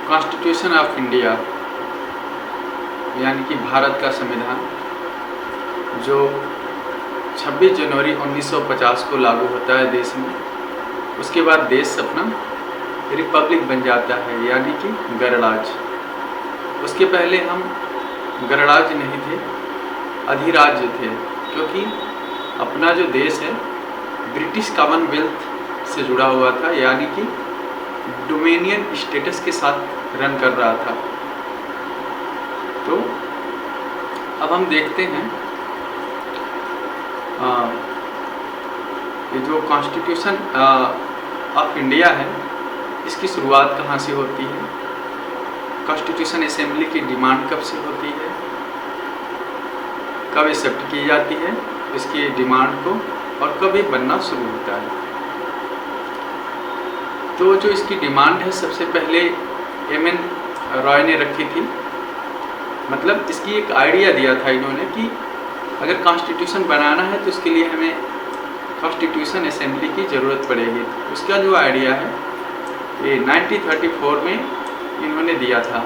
Constitution of India यानी कि भारत का संविधान जो 26 जनवरी 1950 को लागू होता है देश में, उसके बाद देश अपना रिपब्लिक बन जाता है यानी कि गणराज्य। उसके पहले हम गणराज्य नहीं थे, अधिराज्य थे, क्योंकि अपना जो देश है ब्रिटिश कॉमनवेल्थ से जुड़ा हुआ था यानी कि डोमिनियन स्टेटस के साथ रन कर रहा था। तो अब हम देखते हैं ये जो कॉन्स्टिट्यूशन ऑफ इंडिया है इसकी शुरुआत कहाँ से होती है, कॉन्स्टिट्यूशन असेंबली की डिमांड कब से होती है, कब एक्सेप्ट की जाती है इसकी डिमांड को, और कब ये बनना शुरू होता है। तो जो इसकी डिमांड है सबसे पहले एम.एन. रॉय ने रखी थी। मतलब इसकी एक आइडिया दिया था इन्होंने कि अगर कॉन्स्टिट्यूशन बनाना है तो उसके लिए हमें कॉन्स्टिट्यूशन असेंबली की ज़रूरत पड़ेगी। उसका जो आइडिया है ये 1934 में इन्होंने दिया था।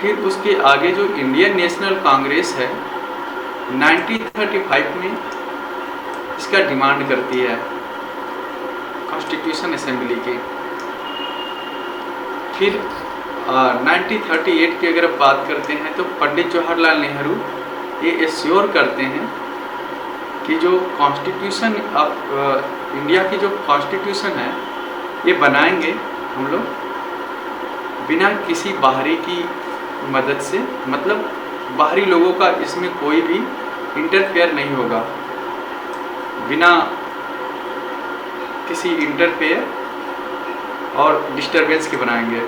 फिर उसके आगे जो इंडियन नेशनल कांग्रेस है 1935 में इसका डिमांड करती है कॉन्स्टिट्यूशन असेंबली की। फिर 1938 की अगर बात करते हैं तो पंडित जवाहरलाल नेहरू ये एश्योर करते हैं कि जो कॉन्स्टिट्यूशन ऑफ इंडिया की जो कॉन्स्टिट्यूशन है ये बनाएंगे हम लोग बिना किसी बाहरी की मदद से, मतलब बाहरी लोगों का इसमें कोई भी इंटरफेयर नहीं होगा, बिना किसी इंटरफेयर और डिस्टरबेंस के बनाएंगे।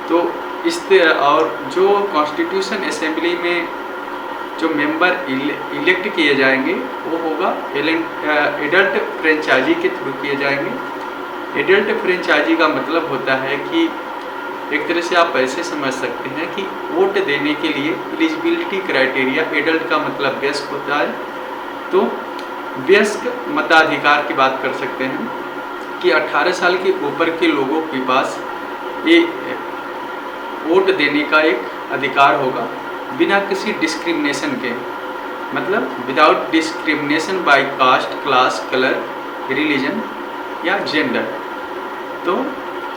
तो इस और जो कॉन्स्टिट्यूशन असेंबली में जो मेंबर इलेक्ट किए जाएंगे वो होगा एडल्ट फ्रेंचाइजी के थ्रू किए जाएंगे। एडल्ट फ्रेंचाइजी का मतलब होता है कि एक तरह से आप ऐसे समझ सकते हैं कि वोट देने के लिए एलिजिबिलिटी क्राइटेरिया, एडल्ट का मतलब वयस्क होता है, तो वयस्क मताधिकार की बात कर सकते हैं कि 18 साल के ऊपर के लोगों के पास ये वोट देने का एक अधिकार होगा बिना किसी डिस्क्रिमिनेशन के, मतलब without discrimination by caste, class, colour, religion या जेंडर। तो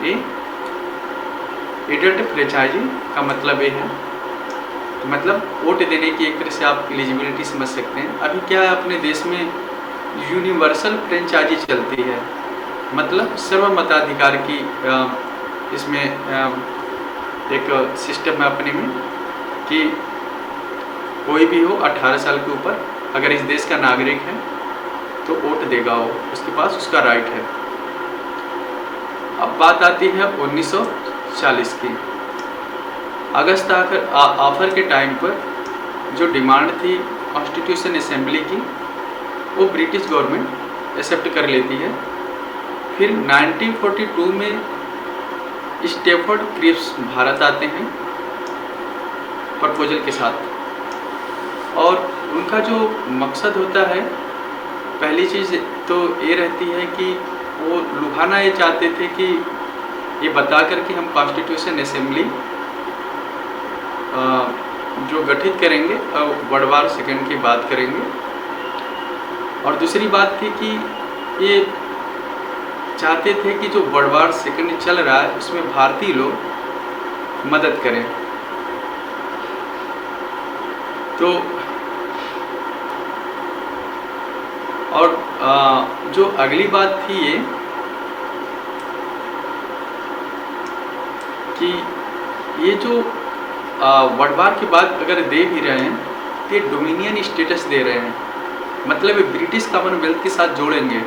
ये एडल्ट फ्रेंचाइजी का मतलब ये है, मतलब वोट देने की एक तरह से आप एलिजिबिलिटी समझ सकते हैं। अभी क्या है अपने देश में यूनिवर्सल फ्रेंचाइजी चलती है, मतलब सर्वमताधिकार की इसमें एक सिस्टम है अपने में कि कोई भी हो 18 साल के ऊपर अगर इस देश का नागरिक है तो वोट देगा, वो उसके पास उसका राइट है। अब बात आती है 1940 की। अगस्त ऑफर के टाइम पर जो डिमांड थी कॉन्स्टिट्यूशन असेंबली की वो ब्रिटिश गवर्नमेंट एक्सेप्ट कर लेती है। फिर 1942 में स्टैफर्ड क्रिप्स भारत आते हैं प्रपोजल के साथ, और उनका जो मकसद होता है पहली चीज़ तो ये रहती है कि वो लुभाना ये चाहते थे कि ये बता कर कि हम कॉन्स्टिट्यूशन असेंबली जो गठित करेंगे वर्ल्ड वॉर सेकेंड की बात करेंगे। और दूसरी बात थी कि ये चाहते थे कि जो वर्ल्ड वॉर सेकेंड चल रहा है उसमें भारतीय लोग मदद करें। तो और जो अगली बात थी ये कि ये जो वर्ल्ड वॉर की बात अगर दे भी रहे हैं तो ये डोमिनियन स्टेटस दे रहे हैं, मतलब ब्रिटिश कॉमनवेल्थ के साथ जोड़ेंगे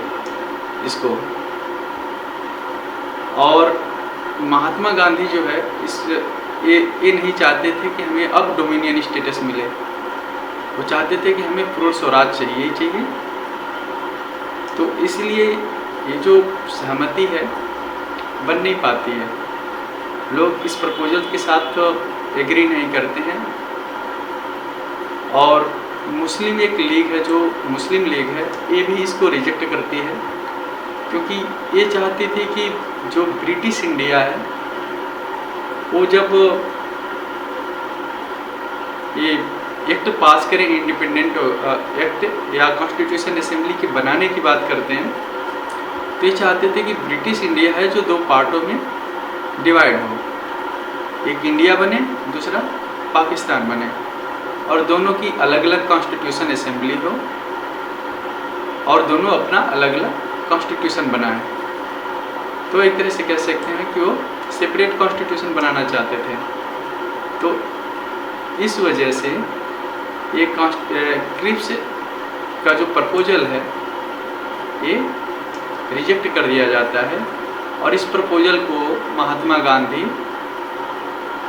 इसको। और महात्मा गांधी जो है ये नहीं चाहते थे कि हमें अब डोमिनियन स्टेटस मिले, वो चाहते थे कि हमें पूर्ण स्वराज चाहिए। तो इसलिए ये जो सहमति है बन नहीं पाती है, लोग इस प्रपोजल के साथ तो एग्री नहीं करते हैं। और मुस्लिम एक लीग है, जो मुस्लिम लीग है, ये भी इसको रिजेक्ट करती है। क्योंकि ये चाहते थे कि जो ब्रिटिश इंडिया है वो जब ये एक्ट पास करें, इंडिपेंडेंट एक्ट या कॉन्स्टिट्यूशन असेंबली के बनाने की बात करते हैं, तो ये चाहते थे कि ब्रिटिश इंडिया है जो दो पार्टों में डिवाइड हो, एक इंडिया बने, दूसरा पाकिस्तान बने, और दोनों की अलग अलग कॉन्स्टिट्यूशन असेंबली हो और दोनों अपना अलग अलग कॉन्स्टिट्यूशन बनाएं। तो एक तरह से कह सकते हैं कि वो सेपरेट कॉन्स्टिट्यूशन बनाना चाहते थे। तो इस वजह से ये क्रिप्स का जो प्रपोजल है ये रिजेक्ट कर दिया जाता है, और इस प्रपोजल को Mahatma Gandhi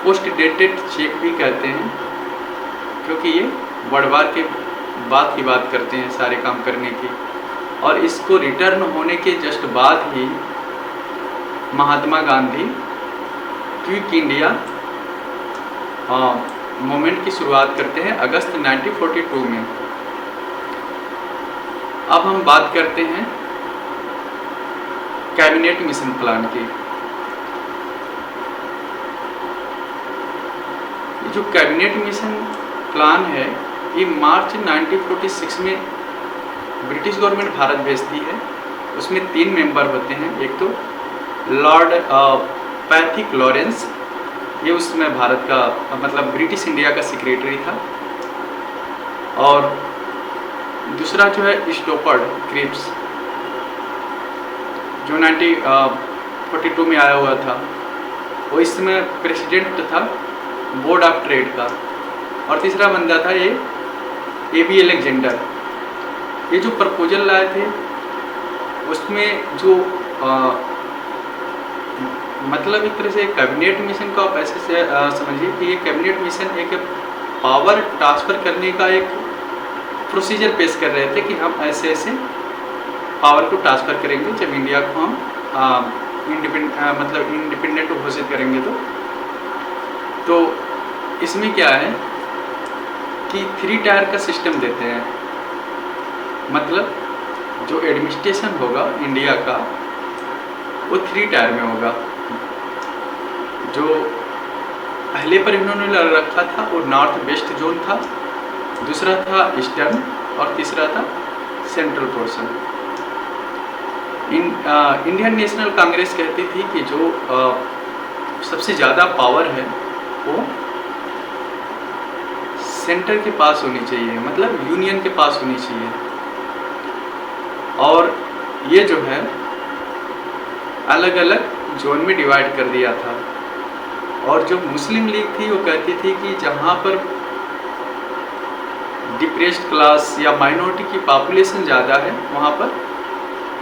post dated cheque भी कहते हैं, क्योंकि ये वर्ल्ड वार के बाद की बात करते हैं सारे काम करने की, और इसको रिटर्न होने के जस्ट बाद ही Mahatma Gandhi quick India movement की शुरुआत करते हैं अगस्त 1942 में। अब हम बात करते हैं कैबिनेट मिशन प्लान की। जो कैबिनेट मिशन प्लान है ये मार्च 1946 में ब्रिटिश गवर्नमेंट भारत भेजती है। उसमें 3 मेंबर होते हैं। एक तो लॉर्ड पैथिक लॉरेंस, ये उसमें भारत का मतलब ब्रिटिश इंडिया का सेक्रेटरी था, और दूसरा जो है स्टोपर्ड क्रिप्स जो 1942 में आया हुआ था, वो इस समय प्रेसिडेंट था बोर्ड ऑफ ट्रेड का, और तीसरा बंदा था ये एबी अलेक्जेंडर। ये जो प्रपोजल लाए थे उसमें जो मतलब एक तरह से कैबिनेट मिशन को आप ऐसे से समझिए कि ये कैबिनेट मिशन एक पावर ट्रांसफ़र करने का एक प्रोसीजर पेश कर रहे थे कि हम ऐसे ऐसे पावर को ट्रांसफ़र करेंगे जब इंडिया को हम इंडिपेंडेंट घोषित करेंगे। तो इसमें क्या है कि 3 टायर का सिस्टम देते हैं, मतलब जो एडमिनिस्ट्रेशन होगा इंडिया का वो 3 टायर में होगा। जो पहले पर इन्होंने रखा था वो नॉर्थ वेस्ट जोन था, दूसरा था ईस्टर्न, और तीसरा था central portion. Indian national Congress कहती थी कि जो सबसे ज़्यादा पावर है वो सेंटर के पास होनी चाहिए, मतलब यूनियन के पास होनी चाहिए, और ये जो है अलग अलग जोन में डिवाइड कर दिया था। और जो मुस्लिम लीग थी वो कहती थी कि जहाँ पर डिप्रेस्ड क्लास या माइनॉरिटी की पॉपुलेशन ज़्यादा है वहाँ पर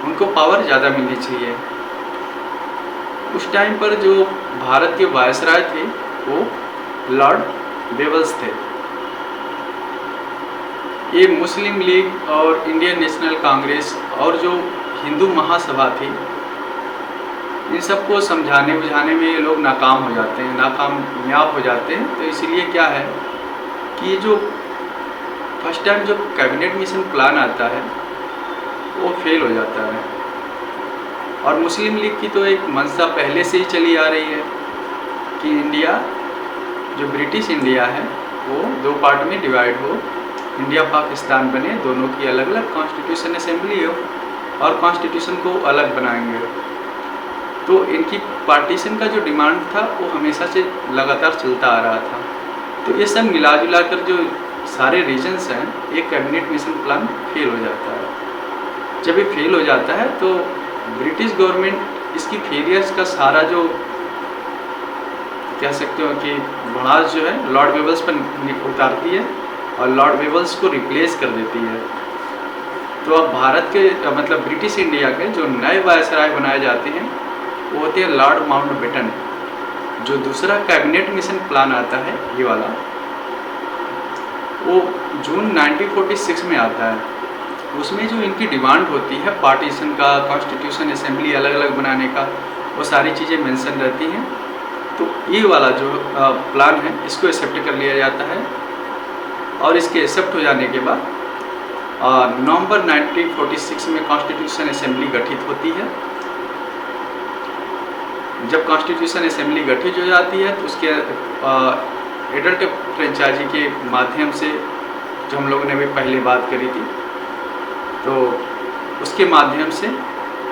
उनको पावर ज़्यादा मिलनी चाहिए। उस टाइम पर जो भारत के वायसराय थे वो लॉर्ड बेवल्स थे। ये मुस्लिम लीग और इंडियन नेशनल कांग्रेस और जो हिंदू महासभा थी, इन सबको समझाने बुझाने में ये लोग नाकाम हो जाते हैं, नाकामयाब हो जाते हैं। तो इसीलिए क्या है कि ये जो फर्स्ट टाइम जो कैबिनेट मिशन प्लान आता है वो फेल हो जाता है। और मुस्लिम लीग की तो एक मंशा पहले से ही चली आ रही है कि इंडिया जो ब्रिटिश इंडिया है वो 2 पार्ट में डिवाइड हो, इंडिया पाकिस्तान बने, दोनों की अलग अलग कॉन्स्टिट्यूशन असेंबली हो और कॉन्स्टिट्यूशन को अलग बनाएंगे। तो इनकी पार्टीशन का जो डिमांड था वो हमेशा से लगातार चलता आ रहा था। तो ये सब मिला जुला कर जो सारे रीजन्स हैं, एक कैबिनेट मिशन प्लान फेल हो जाता है। जब ये फेल हो जाता है तो ब्रिटिश गवर्नमेंट इसकी फेलियर्स का सारा जो कह सकते हो कि भड़ास जो है लॉर्ड बेवल्स पर उतारती है और लॉर्ड बेवल्स को रिप्लेस कर देती है। तो अब भारत के मतलब ब्रिटिश इंडिया के जो नए वायसराय बनाए जाते हैं वो होते हैं लॉर्ड माउंटबेटन। जो दूसरा कैबिनेट मिशन प्लान आता है ये वाला, वो जून 1946 में आता है। उसमें जो इनकी डिमांड होती है पार्टीशन का, कॉन्स्टिट्यूशन असेंबली अलग अलग बनाने का, वो सारी चीज़ें मेंशन रहती हैं। तो ये वाला जो प्लान है इसको एक्सेप्ट कर लिया जाता है, और इसके एक्सेप्ट हो जाने के बाद नवंबर 1946 में कॉन्स्टिट्यूशन असेंबली गठित होती है। जब कॉन्स्टिट्यूशन असेंबली गठित हो जाती है तो उसके एडल्ट फ्रेंचाइजी के माध्यम से, जो हम लोगों ने अभी पहले बात करी थी, तो उसके माध्यम से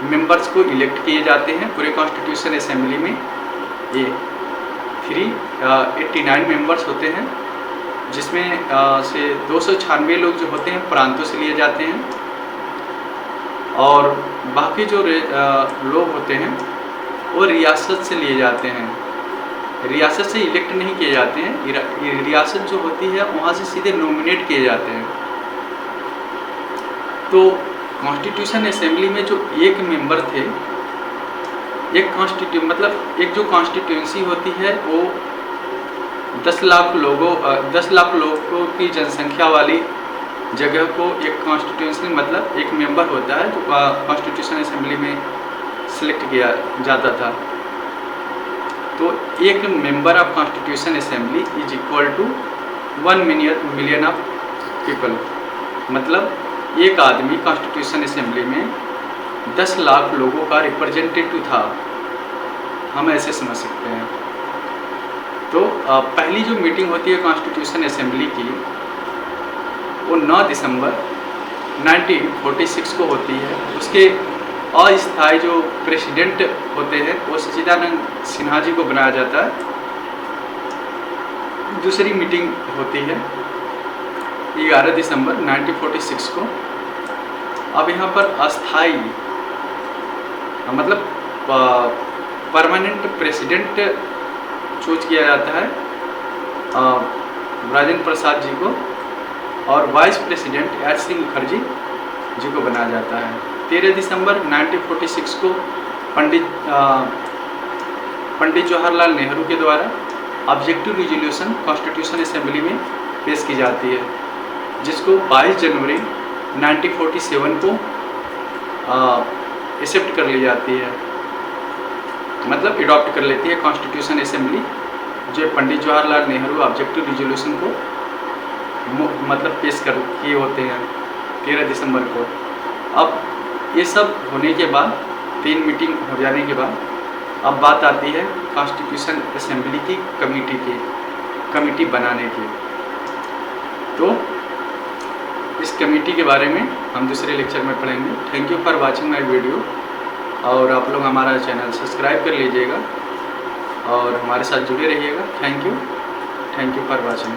मेंबर्स को इलेक्ट किए जाते हैं पूरे कॉन्स्टिट्यूशन असेंबली में। ये 389 मेंबर्स होते हैं, जिसमें से 296 लोग जो होते हैं प्रांतों से लिए जाते हैं, और बाकी जो लोग होते हैं वो रियासत से लिए जाते हैं। रियासत से इलेक्ट नहीं किए जाते हैं, रियासत जो होती है वहाँ से सीधे नॉमिनेट किए जाते हैं। तो कॉन्स्टिट्यूशन असेंबली में जो एक मेंबर थे, एक जो कॉन्स्टिट्यूंसी होती है वो 10 लाख लोगों की जनसंख्या वाली जगह को एक कॉन्स्टिट्यूंसी मतलब एक मेंबर होता है जो कॉन्स्टिट्यूशन असेंबली में सिलेक्ट किया जाता था। तो एक member of constituent assembly is equal to 1 million of people, मतलब एक आदमी कॉन्स्टिट्यूशन असेंबली में 10 लाख लोगों का रिप्रेजेंटेटिव था, हम ऐसे समझ सकते हैं। तो पहली जो मीटिंग होती है कॉन्स्टिट्यूशन असेंबली की वो 9 दिसंबर 1946 को होती है। उसके अस्थायी जो प्रेसिडेंट होते हैं वो सच्चिदानंद सिन्हा जी को बनाया जाता है। दूसरी मीटिंग होती है 11 दिसंबर 1946 को। अब यहाँ पर अस्थाई मतलब परमानेंट प्रेसिडेंट चूज किया जाता है राजेंद्र प्रसाद जी को, और vice president H C Mukherjee ji को बनाया जाता है। 13 दिसंबर 1946 को पंडित जवाहरलाल नेहरू के द्वारा ऑब्जेक्टिव रिजोल्यूशन कॉन्स्टिट्यूशन असेंबली में पेश की जाती है, जिसको 22 जनवरी 1947 को एक्सेप्ट कर ली जाती है, मतलब एडॉप्ट कर लेती है कॉन्स्टिट्यूशन असेंबली, जो पंडित जवाहरलाल नेहरू ऑब्जेक्टिव रिजोल्यूशन को मतलब पेश कर किए होते हैं 13 दिसंबर को। अब ये सब होने के बाद 3 मीटिंग हो जाने के बाद अब बात आती है कॉन्स्टिट्यूशन असेंबली की कमेटी बनाने की। तो इस कमेटी के बारे में हम दूसरे लेक्चर में पढ़ेंगे। Thank you for watching my video, और आप लोग हमारा चैनल सब्सक्राइब कर लीजिएगा और हमारे साथ जुड़े रहिएगा। Thank you for watching.